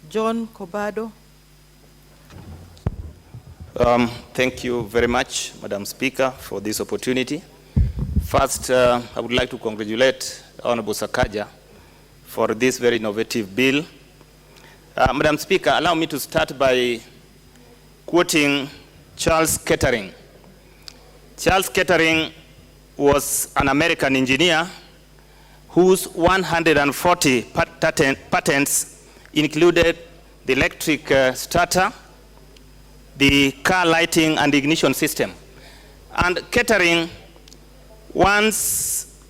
John Kobado. Thank you very much, Madam Speaker, for this opportunity. First, I would like to congratulate Honorable Sakaja for this very innovative bill. Madam Speaker, allow me to start by quoting Charles Kettering. Charles Kettering was an American engineer whose 140 patents included the electric starter, the car lighting and ignition system. And Kettering once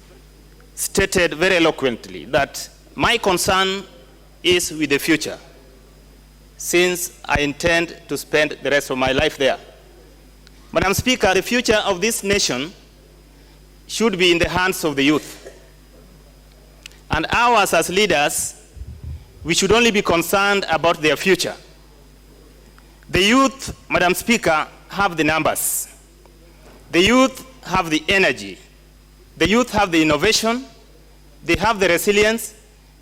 stated very eloquently that my concern is with the future, since I intend to spend the rest of my life there. Madam Speaker, the future of this nation should be in the hands of the youth. And ours as leaders, we should only be concerned about their future. The youth, Madam Speaker, have the numbers. The youth have the energy. The youth have the innovation. They have the resilience.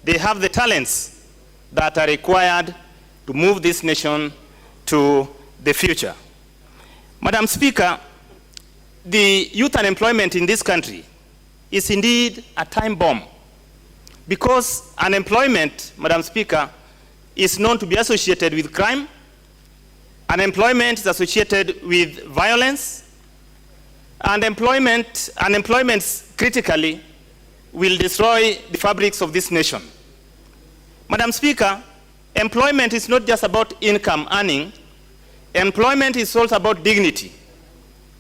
They have the talents that are required to move this nation to the future. Madam Speaker, the youth unemployment in this country is indeed a time bomb, because unemployment, Madam Speaker, is known to be associated with crime. Unemployment is associated with violence. And unemployment critically will destroy the fabrics of this nation. Madam Speaker, employment is not just about income earning. Employment is also about dignity.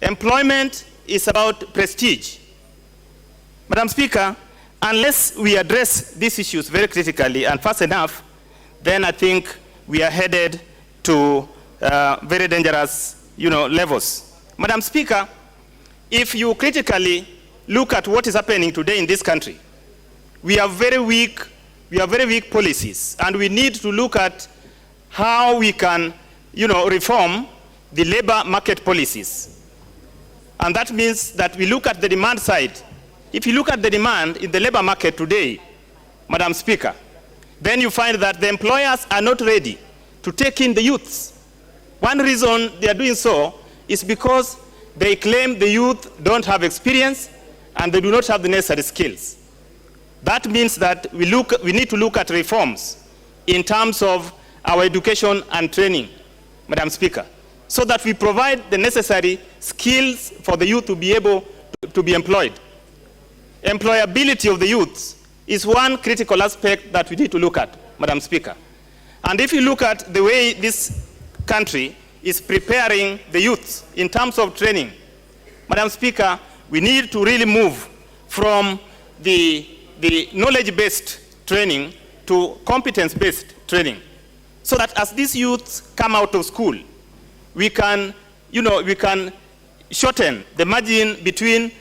Employment is about prestige. Madam Speaker, unless we address these issues very critically and fast enough, then I think we are headed to very dangerous, levels. Madam Speaker, if you critically look at what is happening today in this country, we have very weak policies, and we need to look at how we can, reform the labor market policies. And that means that we look at the demand side. If you look at the demand in the labor market today, Madam Speaker, then you find that the employers are not ready to take in the youths. One reason they are doing so is because they claim the youth don't have experience and they do not have the necessary skills. That means that we need to look at reforms in terms of our education and training, Madam Speaker, so that we provide the necessary skills for the youth to be able to be employed. Employability of the youth is one critical aspect that we need to look at, Madam Speaker. And if you look at the way this country is preparing the youth in terms of training, Madam Speaker, we need to really move from the knowledge-based training to competence-based training, so that as these youths come out of school, we can shorten the margin between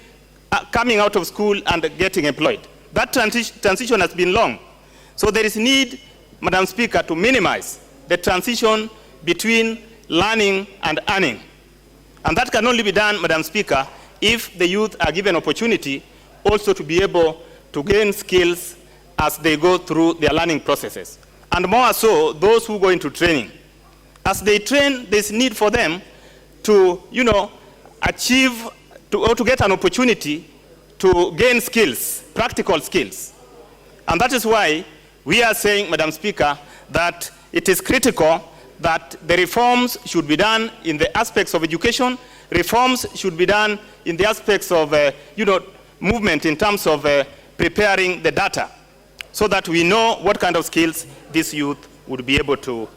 coming out of school and getting employed. That transition has been long. So there is need, Madam Speaker, to minimize the transition between learning and earning. And that can only be done, Madam Speaker, if the youth are given opportunity also to be able to gain skills as they go through their learning processes. And more so, those who go into training. As they train, there's need for them to, achieve or to get an opportunity to gain skills, practical skills. And that is why we are saying, Madam Speaker, that it is critical that the reforms should be done in the aspects of education. Reforms should be done in the aspects of, movement in terms of preparing the data, so that we know what kind of skills this youth would be able to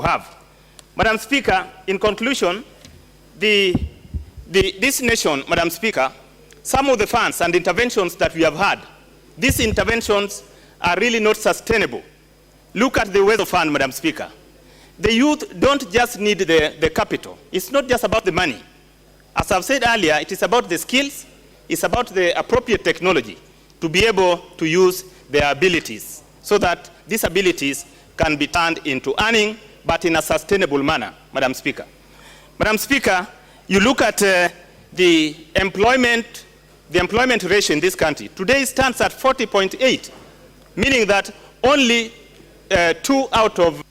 have. Madam Speaker, in conclusion, this nation, Madam Speaker, some of the funds and interventions that we have had, these interventions are really not sustainable. Look at the Weather Fund, Madam Speaker. The youth don't just need the capital. It's not just about the money. As I've said earlier, it is about the skills, it's about the appropriate technology to be able to use their abilities, so that these abilities can be turned into earning, but in a sustainable manner, Madam Speaker. Madam Speaker, you look at the employment ratio in this country. Today stands at 40.8, meaning that only 2 out of